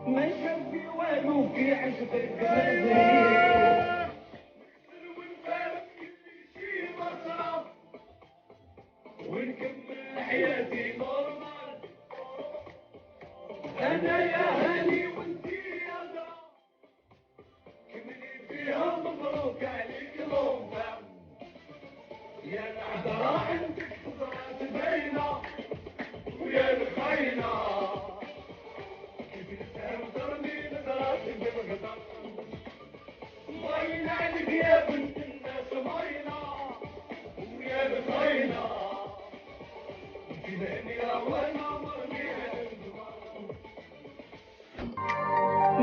ما شاف في والو في عشقك مزيد ونفارق كل شي مصرف ونكمل حياتي نورمال. انا يا هاني وانتي يا زهر كملي فيها مبروك عليك الوفا. يا العذراء عندك خضرات باينه ويا الخاينه ماين عليك يا بنت الناس ماينة ويا بخاينة جناني وانا مرمي على الجمال.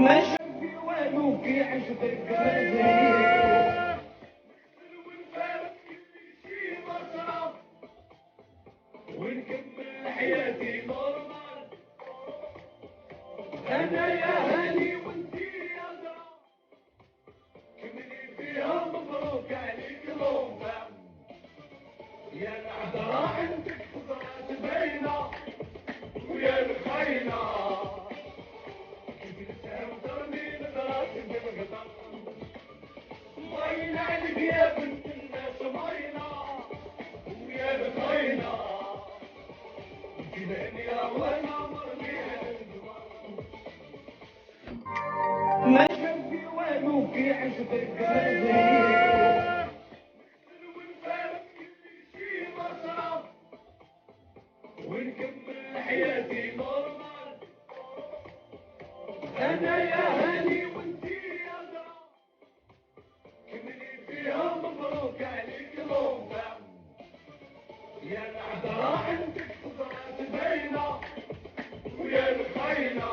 ما شاف في والو في عشقك مزيد ونفارق كل شي مصرف ونكمل حياتي نورمال. انا يا هاني وانتي يا زهر كملي فيها مبروك عليك الوفا. يا العذراء عندك خضرات باينه ويا الخاينه جبتها وترمي نظرات بالغدر. ماين عليك يا بنت الناس ماينه ويا الخاينه جناني وانا مرمي على الجمال. ما شاف في والو في عشقك مزيد ونفارق كل شي مصرف ونكمل حياتي نورمال. انا يا هاني وانتي يا زهر كملي فيها مبروك عليك الوفا. يا العذراء عندك خضرات باينه ويا الخاينه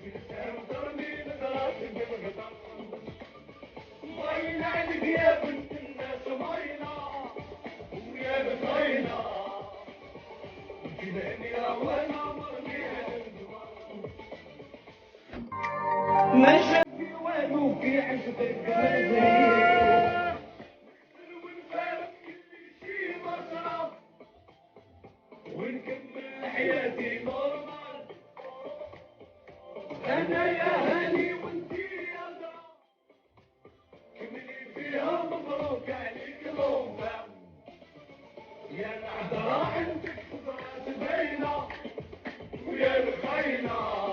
جبتها وترمي نظرات بالغدر. ماين عليك يا بنت الناس ماينه ويا بخاينه جناني وانا مرمي على الجمال. ما شاف في والو في عشقك مزيد ونفارق كل شي مصرف ونكمل حياتي نورمال. انا يا هاني وانتي يا زهر كملي فيها مبروك عليك الوفا. يا العذراء عندك خضرات باينه ويا الخاينه